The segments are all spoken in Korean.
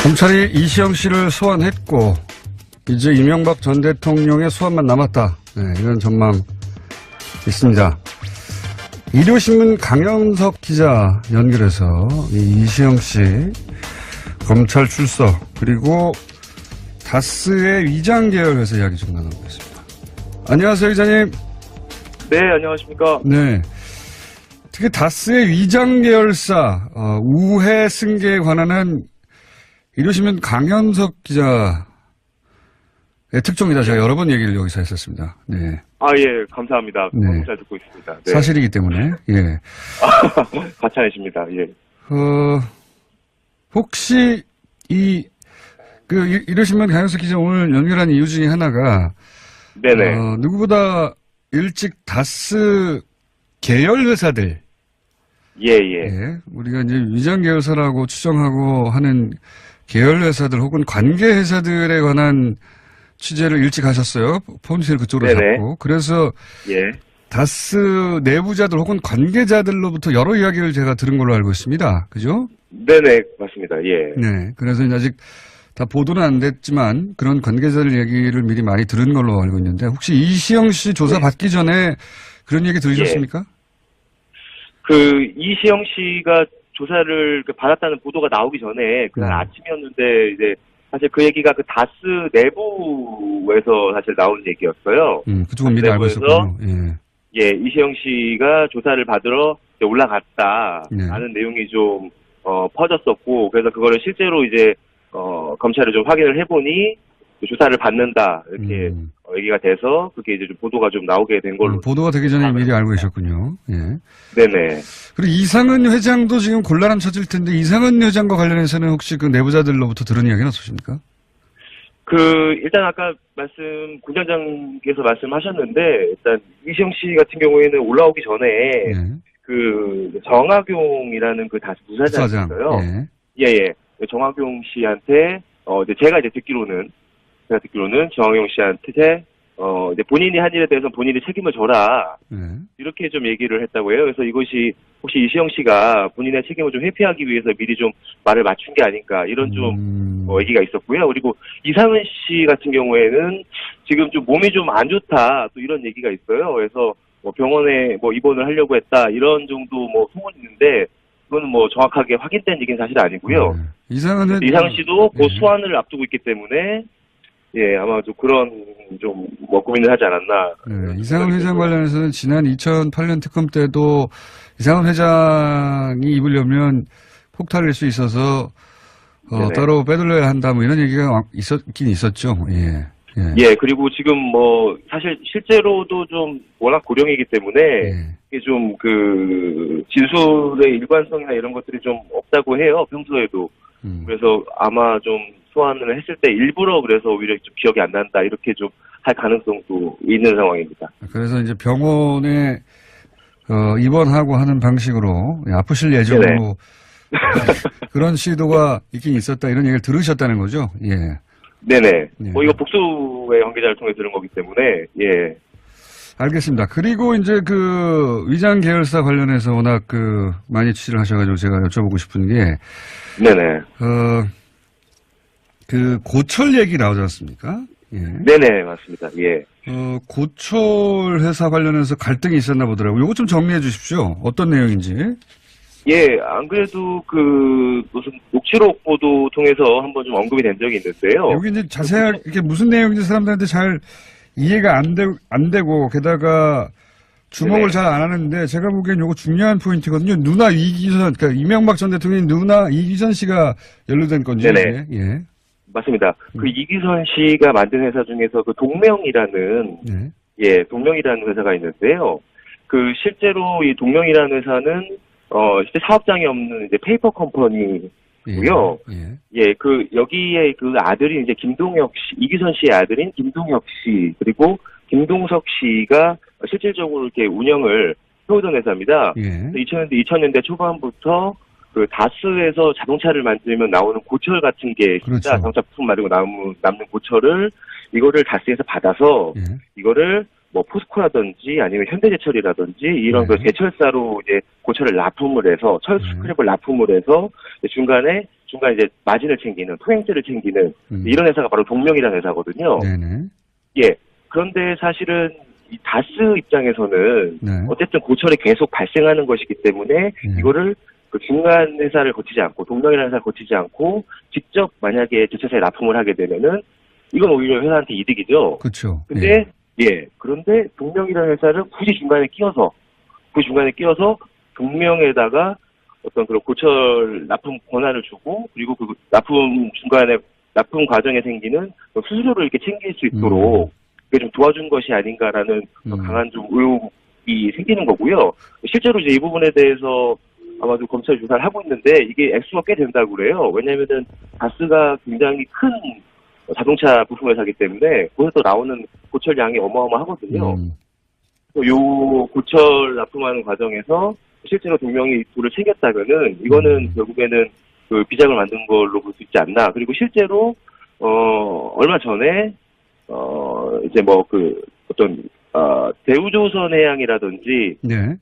검찰이 이시영 씨를 소환했고 이제 이명박 전 대통령의 소환만 남았다. 네, 이런 전망 있습니다. 일요신문 강영석 기자 연결해서 이시영 씨 검찰 출석 그리고 다스의 위장 계열 회사 이야기 좀 나눠보겠습니다. 안녕하세요, 기자님. 네, 안녕하십니까. 네. 특히 다스의 위장 계열사 우회 승계에 관한은 일요신문 강현석 기자의 특종이다. 제가 여러 번 얘기를 여기서 했었습니다. 네. 아, 예, 감사합니다. 네. 잘 듣고 있습니다. 네. 사실이기 때문에, 예. 가차이십니다. 예. 혹시 일요신문 강현석 기자 오늘 연결한 이유 중에 하나가, 네네. 누구보다 일찍 다스 계열 회사들. 예. 예. 우리가 이제 위장 계열사라고 추정하고 하는 계열 회사들 혹은 관계 회사들에 관한 취재를 일찍 하셨어요. 폰실 그쪽으로 네네. 잡고. 그래서 예. 다스 내부자들 혹은 관계자들로부터 여러 이야기를 제가 들은 걸로 알고 있습니다. 그죠? 네네, 맞습니다. 예. 네. 그래서 이제 아직 다 보도는 안 됐지만 그런 관계자들 얘기를 미리 많이 들은 걸로 알고 있는데 혹시 이시영 씨 조사 받기 전에 그런 얘기 들으셨습니까? 이시영 씨가 조사를 받았다는 보도가 나오기 전에 그날 아침이었는데 이제 사실 그 얘기가 그 다스 내부에서 사실 나온 얘기였어요. 그쪽은 미리 알고 있었군요. 예, 이시영 씨가 조사를 받으러 이제 올라갔다라는 내용이 좀 퍼졌었고 그래서 그거를 실제로 이제 검찰을 좀 확인을 해보니 조사를 받는다 이렇게 얘기가 돼서 그게 이제 좀 보도가 좀 나오게 된 걸로. 보도가 되기 전에 미리 알고 계셨군요. 예. 네네. 그리고 이상은 회장도 지금 곤란함 찾을 텐데 이상은 회장과 관련해서는 혹시 그 내부자들로부터 들은 이야기는 없으십니까? 일단 아까 군장장께서 말씀하셨는데, 일단, 이시영 씨 같은 경우에는 올라오기 전에, 정학용이라는 그 다스 부사장이 있어요. 예. 정학용 씨한테, 제가 듣기로는 정학용 씨한테, 이제 본인이 한 일에 대해서 본인이 책임을 져라. 이렇게 좀 얘기를 했다고 해요. 그래서 이것이 혹시 이시영 씨가 본인의 책임을 좀 회피하기 위해서 미리 좀 말을 맞춘 게 아닌가 이런 좀 얘기가 있었고요. 그리고 이상은 씨 같은 경우에는 지금 좀 몸이 좀 안 좋다 또 이런 얘기가 있어요. 그래서 병원에 입원을 하려고 했다 이런 정도 소문이 있는데 그거는 정확하게 확인된 얘기는 사실 아니고요. 이상은 씨도 그 소환을 앞두고 있기 때문에 예, 아마 좀 그런 고민을 하지 않았나. 네, 이상은 회장 관련해서는 지난 2008년 특검 때도 이상은 회장이 입으려면 폭탄일 수 있어서 따로 빼돌려야 한다 이런 얘기가 있긴 있었죠. 예. 예, 그리고 지금 사실 실제로도 좀 워낙 고령이기 때문에 이게 좀 진술의 일관성이나 이런 것들이 좀 없다고 해요, 평소에도. 그래서 아마 좀 소환을 했을 때 일부러 그래서 오히려 좀 기억이 안 난다 이렇게 좀 할 가능성도 있는 상황입니다. 그래서 이제 병원에 입원하고 하는 방식으로 아프실 예정으로 그런 시도가 있긴 있었다 이런 얘기를 들으셨다는 거죠? 예. 네네. 이거 복수의 관계자를 통해 들은 거기 때문에 예. 알겠습니다. 그리고 이제 위장 계열사 관련해서 워낙 많이 취재를 하셔가지고 제가 여쭤보고 싶은 게 네네. 고철 얘기 나오지 않습니까? 예. 네네, 맞습니다. 예. 고철 회사 관련해서 갈등이 있었나 보더라고요. 이거 좀 정리해 주십시오. 어떤 내용인지. 예, 안 그래도 무슨 녹취록 보도 통해서 한번 좀 언급이 된 적이 있는데요. 여기 이제 자세하게 이게 무슨 내용인지 사람들한테 잘 이해가 안 되고 게다가 주목을 잘 안 하는데 제가 보기엔 이거 중요한 포인트거든요. 누나 이기선, 그러니까 이명박 전 대통령의 누나 이기선 씨가 연루된 건지. 네네. 예. 맞습니다. 이기선 씨가 만든 회사 중에서 동명이라는 동명이라는 회사가 있는데요. 실제로 이 동명이라는 회사는 실제 사업장이 없는 이제 페이퍼 컴퍼니고요. 여기에 아들인 이제 김동혁 씨, 이기선 씨의 아들인 김동혁 씨 그리고 김동석 씨가 실질적으로 이렇게 운영을 해오던 회사입니다. 2000년대 초반부터 다스에서 자동차를 만들면 나오는 고철 같은 게 진짜 자동차 부품 말고 남는 고철을 이거를 다스에서 받아서 이거를 포스코라든지 아니면 현대제철이라든지 이런 제철사로 이제 고철을 납품을 해서 철 스크랩을 납품을 해서 중간에 중간에 이제 마진을 챙기는, 통행세를 챙기는 이런 회사가 바로 동명이라는 회사거든요. 네네. 예. 그런데 사실은 이 다스 입장에서는 네. 어쨌든 고철이 계속 발생하는 것이기 때문에 이거를 그 중간 회사를 거치지 않고 동명이라는 회사를 거치지 않고 직접 만약에 주차사에 납품을 하게 되면은 이건 오히려 회사한테 이득이죠. 그렇죠. 근데 그런데 동명이라는 회사를 굳이 중간에 끼워서 동명에다가 어떤 그런 고철 납품 권한을 주고 그리고 그 납품 중간에 납품 과정에 생기는 수수료를 이렇게 챙길 수 있도록 그게 좀 도와준 것이 아닌가라는 강한 좀 의혹이 생기는 거고요. 실제로 이제 이 부분에 대해서 아마도 검찰 조사를 하고 있는데 이게 액수가 꽤 된다고 그래요. 왜냐면은 다스가 굉장히 큰 자동차 부품 회사이기 때문에 거기서 나오는 고철 양이 어마어마하거든요. 요 고철 납품하는 과정에서 실제로 동명이 돈을 챙겼다면은 이거는 결국에는 그 비자금을 만든 걸로 볼 수 있지 않나. 그리고 실제로 얼마 전에 이제 뭐 그 어떤 대우조선해양이라든지 네.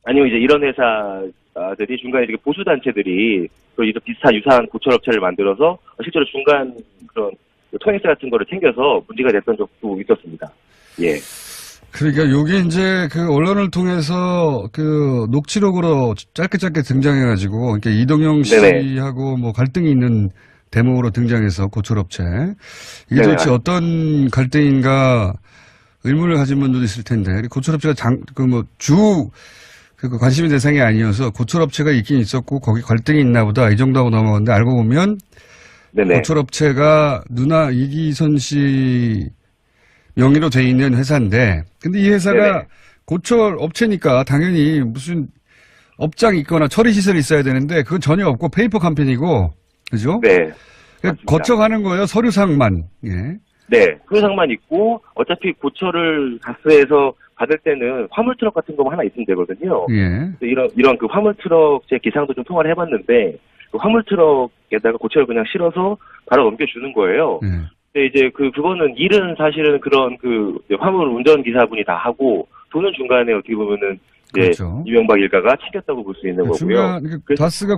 아니면 이제 이런 회사들이 중간에 이렇게 보수 단체들이 또 이런 비슷한 유사한 고철업체를 만들어서 실제로 중간 그런 통행세 같은 거를 챙겨서 문제가 됐던 적도 있었습니다. 예. 그러니까 요게 이제 그 언론을 통해서 그 녹취록으로 짧게 등장해가지고 이렇게 이동영 씨하고 뭐 갈등이 있는 대목으로 등장해서 고철업체 이게 도대체 어떤 갈등인가 의문을 가진 분들도 있을 텐데 고철업체가 그 관심의 대상이 아니어서 고철업체가 있긴 있었고 거기 갈등이 있나 보다 이 정도 하고 넘어갔는데 알고 보면 고철업체가 누나 이기선 씨 명의로 돼 있는 회사인데 근데 이 회사가 고철업체니까 당연히 무슨 업장이 있거나 처리 시설이 있어야 되는데 그건 전혀 없고 페이퍼 컴퍼니고 그죠? 네. 거쳐가는 거예요. 서류상만. 예. 네. 서류상만 있고 어차피 고철을 가스에서 받을 때는 화물 트럭 같은 거만 하나 있으면 되거든요. 예. 이런 그 화물 트럭 제 기상도 좀 통화를 해봤는데 그 화물 트럭에다가 고철을 그냥 실어서 바로 넘겨주는 거예요. 근데 이제 그거는 일은 사실은 그런 그 화물 운전 기사분이 다 하고 돈은 중간에 어떻게 보면은 그렇죠. 이명박 일가가 챙겼다고 볼 수 있는 거고요. 중간 다스가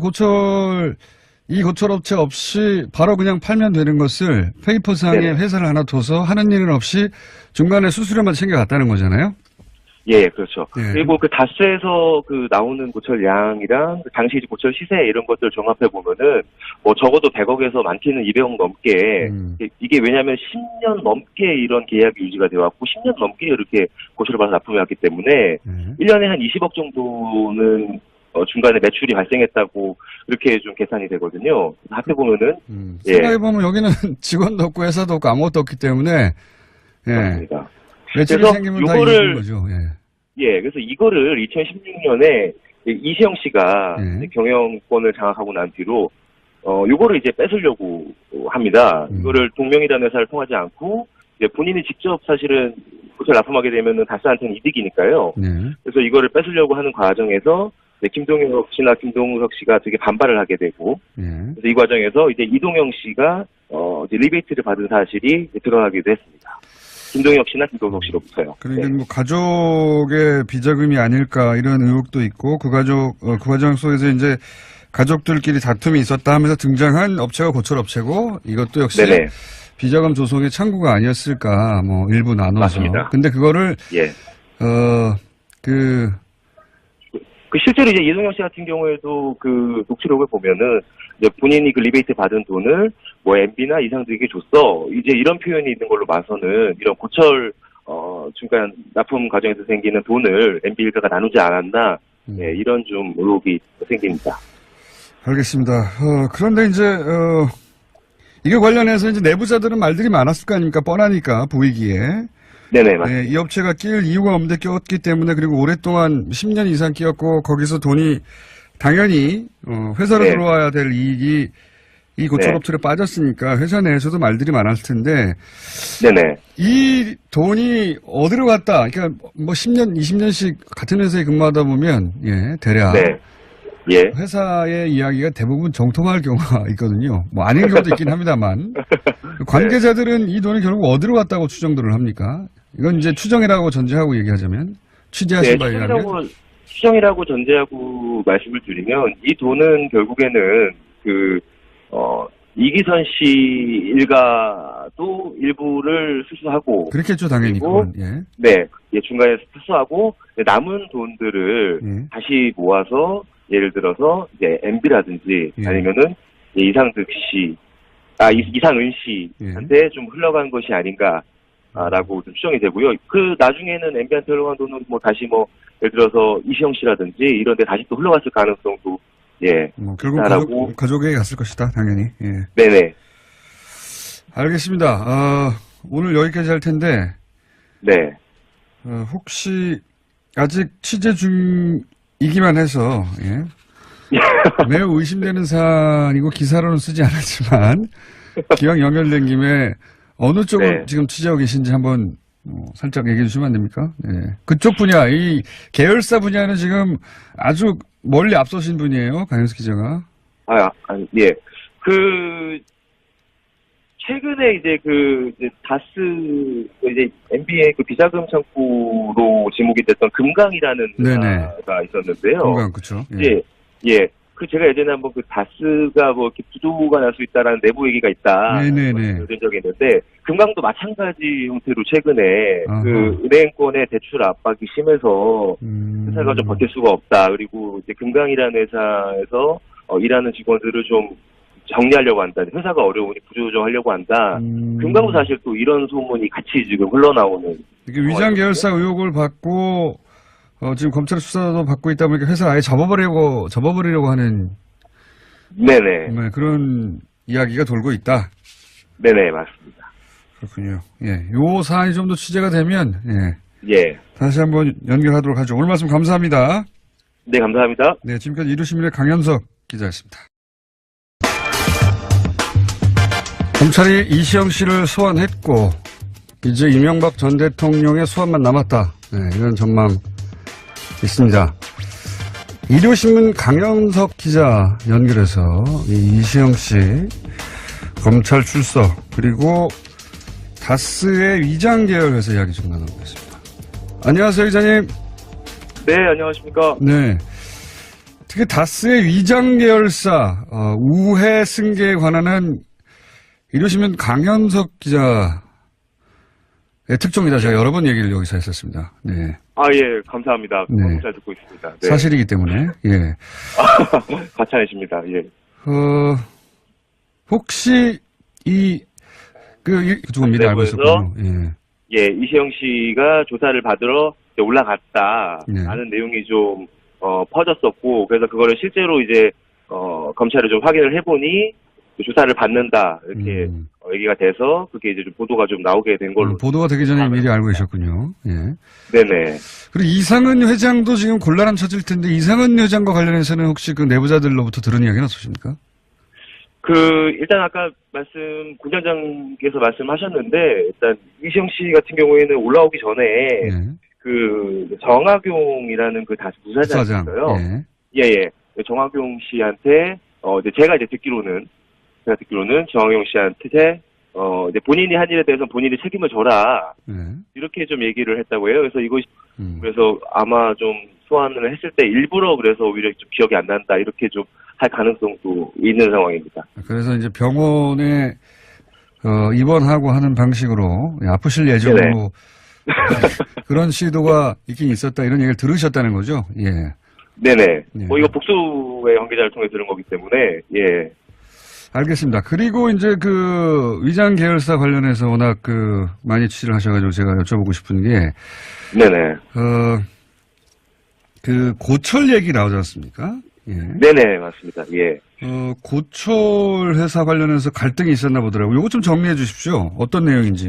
이 고철업체 없이 바로 그냥 팔면 되는 것을 페이퍼상에 회사를 하나 둬서 하는 일은 없이 중간에 수수료만 챙겨갔다는 거잖아요. 예, 그렇죠. 그리고 그 다스에서 그 나오는 고철 양이랑 그 당시 고철 시세 이런 것들 종합해 보면은 뭐 적어도 100억에서 많게는 200억 넘게 이게 왜냐하면 10년 넘게 이런 계약이 유지가 되어 왔고 10년 넘게 이렇게 고철을 받아 납품해 왔기 때문에 1년에 한 20억 정도는 중간에 매출이 발생했다고 이렇게 좀 계산이 되거든요. 합해 보면은 생각해 보면 여기는 직원도 없고 회사도 없고 아무것도 없기 때문에 맞습니다. 매출이 생기면 다 이기는 거죠. 예, 그래서 이거를 2016년에 이시영 씨가 경영권을 장악하고 난 뒤로 요거를 이제 뺏으려고 합니다. 이거를 동명이라는 회사를 통하지 않고 이제 본인이 직접 사실은 고철 납품하게 되면은 다스한테는 이득이니까요. 그래서 이거를 뺏으려고 하는 과정에서 김동혁 씨나 김동석 씨가 되게 반발을 하게 되고 그래서 이 과정에서 이제 이동영 씨가 이제 리베이트를 받은 사실이 드러나기도 했습니다. 김동혁 씨나 김동석 씨로부터요. 그러니까 뭐 가족의 비자금이 아닐까 이런 의혹도 있고 그 과정 속에서 이제 가족들끼리 다툼이 있었다 하면서 등장한 업체가 고철업체고 이것도 역시 비자금 조성의 창구가 아니었을까 뭐 일부 나눠서. 맞습니다. 근데 그거를 실제로 이제 이동영 씨 같은 경우에도 그 녹취록을 보면은 이제 본인이 그 리베이트 받은 돈을 뭐 MB나 이상들에게 줬어. 이제 이런 표현이 있는 걸로 봐서는 이런 고철 중간 납품 과정에서 생기는 돈을 MB 일가가 나누지 않았나 이런 좀 의혹이 생깁니다. 알겠습니다. 그런데 이제 이게 관련해서 이제 내부자들은 말들이 많았을 거 아닙니까? 뻔하니까 보이기에. 네네, 맞습니다. 이 업체가 끼일 이유가 없는데 끼었기 때문에 그리고 오랫동안 10년 이상 끼었고 거기서 돈이 당연히 회사로 들어와야 될 이익이 이 고철업체로 빠졌으니까 회사 내에서도 말들이 많았을 텐데 이 돈이 어디로 갔다 그러니까 뭐 10년 20년씩 같은 회사에 근무하다 보면 대략 회사의 이야기가 대부분 정통할 경우가 있거든요. 뭐 아닌 경우도 있긴 합니다만 관계자들은 이 돈이 결국 어디로 갔다고 추정들을 합니까? 이건 이제 추정이라고 전제하고 얘기하자면 취재하신 바에 의하면 추정이라고 전제하고 말씀을 드리면 이 돈은 결국에는 이기선 씨 일가도 일부를 수수하고. 그렇겠죠, 당연히. 그리고, 예. 네, 예, 중간에 수수하고, 남은 돈들을 예. 다시 모아서, 예를 들어서, 이제, MB라든지, 예. 아니면은, 이상은 씨한테 좀 흘러간 것이 아닌가, 라고 좀 추정이 되고요. 그 나중에는 MB한테 흘러간 돈은 뭐 다시 뭐, 예를 들어서 이시영 씨라든지 이런 데 다시 또 흘러갔을 가능성도, 예. 결국 가족에게 갔을 것이다, 당연히. 예. 네네. 알겠습니다. 오늘 여기까지 할 텐데, 네. 혹시 아직 취재 중이기만 해서, 예. 매우 의심되는 사안이고 기사로는 쓰지 않았지만, 기왕 연결된 김에 어느 쪽을 네. 지금 취재하고 계신지 한번 살짝 얘기해 주시면 안 됩니까? 예. 그쪽 분야, 이 계열사 분야는 지금 아주 멀리 앞서신 분이에요, 강현석 기자가. 예. 최근에 이제 다스, 이제 MB의 비자금 창구로 지목이 됐던 금강이라는 회사가 있었는데요. 금강, 그쵸. 예. 예. 제가 예전에 한번 다스가 뭐 이렇게 부도가 날 수 있다라는 내부 얘기가 있다. 네네네. 들은 적이 있는데, 금강도 마찬가지 형태로 최근에 아하. 은행권의 대출 압박이 심해서 회사가 좀 버틸 수가 없다. 그리고 이제 금강이라는 회사에서 일하는 직원들을 좀 정리하려고 한다. 회사가 어려우니 구조조정하려고 한다. 금강도 사실 또 이런 소문이 같이 지금 흘러나오는. 이게 위장 계열사 의혹을 받고, 지금 검찰 수사도 받고 있다 보니까 회사 아예 접어버리려고 하는. 네네. 그런 이야기가 돌고 있다. 네네, 맞습니다. 그렇군요. 예. 요 사안이 좀 더 취재가 되면, 예. 다시 한번 연결하도록 하죠. 오늘 말씀 감사합니다. 네, 감사합니다. 네, 지금까지 이루시민의 강현석 기자였습니다. 검찰이 이시영 씨를 소환했고, 이제 이명박 전 대통령의 소환만 남았다. 이런 전망 있습니다. 일요신문 강현석 기자 연결해서 이시영 씨 검찰 출석 그리고 다스의 위장 계열 회사 이야기 좀 나눠보겠습니다. 안녕하세요, 기자님. 네, 안녕하십니까. 네. 특히 다스의 위장 계열사 우회 승계에 관한은 일요신문 강현석 기자의 특종이다. 제가 여러 번 얘기를 여기서 했었습니다. 네. 예, 감사합니다. 네. 잘 듣고 있습니다. 네. 사실이기 때문에, 예. 가차이십니다. 예. 혹시 그쪽은 미리 알고 있었군요. 예, 이시영 씨가 조사를 받으러 올라갔다. 네. 라는 내용이 좀, 퍼졌었고, 그래서 그거를 실제로 이제, 검찰에 좀 확인을 해보니, 조사를 받는다. 이렇게, 얘기가 돼서, 그게 이제 좀 보도가 좀 나오게 된 걸로. 보도가 되기 전에 미리 알고 계셨군요. 예. 네네. 그리고 이상은 회장도 지금 곤란한 처질 텐데, 이상은 회장과 관련해서는 혹시 그 내부자들로부터 들은 이야기는 없으십니까? 일단 아까 군장장께서 말씀하셨는데, 일단, 이시영 씨 같은 경우에는 올라오기 전에, 정학용이라는 다스 부사장이 있어요. 예. 정학용 씨한테, 제가 듣기로는 정학용 씨한테, 이제 본인이 한 일에 대해서 본인이 책임을 져라. 이렇게 좀 얘기를 했다고 해요. 그래서 그래서 아마 좀 소환을 했을 때 일부러 그래서 오히려 좀 기억이 안 난다. 이렇게 좀 할 가능성도 있는 상황입니다. 그래서 이제 병원에, 입원하고 하는 방식으로 아프실 예정으로 그런 시도가 있긴 있었다. 이런 얘기를 들으셨다는 거죠? 예. 네네. 이거 복수의 관계자를 통해 들은 거기 때문에, 예. 알겠습니다. 그리고 이제 위장 계열사 관련해서 워낙 많이 취재를 하셔가지고 제가 여쭤보고 싶은 게. 네네. 고철 얘기 나오지 않습니까? 예. 네네, 맞습니다. 예. 고철 회사 관련해서 갈등이 있었나 보더라고요. 이거 좀 정리해 주십시오. 어떤 내용인지.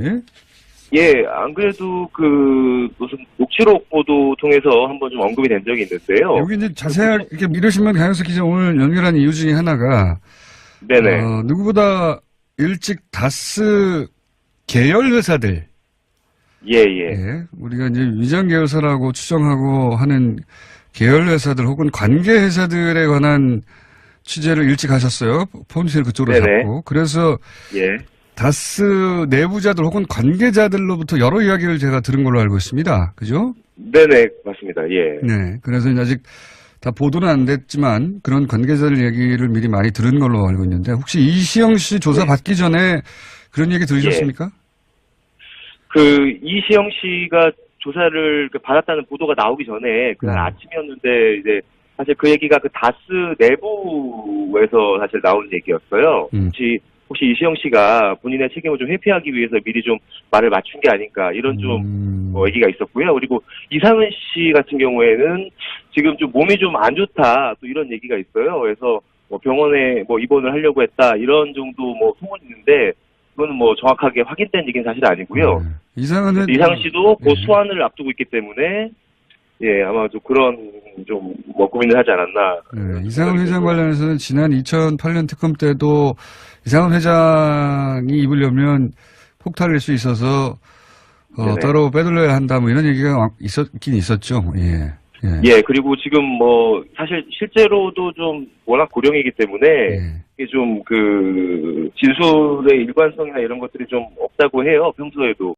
예, 안 그래도 무슨 녹취록 보도 통해서 한번 좀 언급이 된 적이 있는데요. 여기 이제 자세하게 이렇게 미르신문 강현석 기자 오늘 연결한 이유 중에 하나가. 네네. 누구보다 일찍 다스 계열 회사들. 예. 우리가 이제 위장 계열사라고 추정하고 하는 계열 회사들 혹은 관계 회사들에 관한 취재를 일찍 하셨어요. 포인트를 그쪽으로 잡고. 그래서 다스 내부자들 혹은 관계자들로부터 여러 이야기를 제가 들은 걸로 알고 있습니다. 그죠? 네네, 맞습니다. 예. 네. 그래서 이제 아직 다 보도는 안 됐지만 그런 관계자들 얘기를 미리 많이 들은 걸로 알고 있는데 혹시 이시영 씨 조사 네. 받기 전에 그런 얘기 들으셨습니까? 이시영 씨가 조사를 받았다는 보도가 나오기 전에 그날 아침이었는데 이제 사실 그 얘기가 그 다스 내부에서 사실 나온 얘기였어요. 혹시 이시영 씨가 본인의 책임을 좀 회피하기 위해서 미리 좀 말을 맞춘 게 아닌가 이런 좀 얘기가 있었고요. 그리고 이상은 씨 같은 경우에는 지금 좀 몸이 좀 안 좋다 또 이런 얘기가 있어요. 그래서 병원에 입원을 하려고 했다 이런 정도 소문이 있는데 그거는 정확하게 확인된 얘기는 사실 아니고요. 이상은 씨도 그 소환을 앞두고 있기 때문에 아마 좀 그런 고민을 하지 않았나. 이상은 회장 관련해서는 지난 2008년 특검 때도 이상은 회장이 입으려면 폭탄일 수 있어서 따로 빼돌려야 한다 이런 얘기가 있긴 있었죠. 그리고 지금 사실 실제로도 좀 워낙 고령이기 때문에 이게 좀 진술의 일관성이나 이런 것들이 좀 없다고 해요. 평소에도.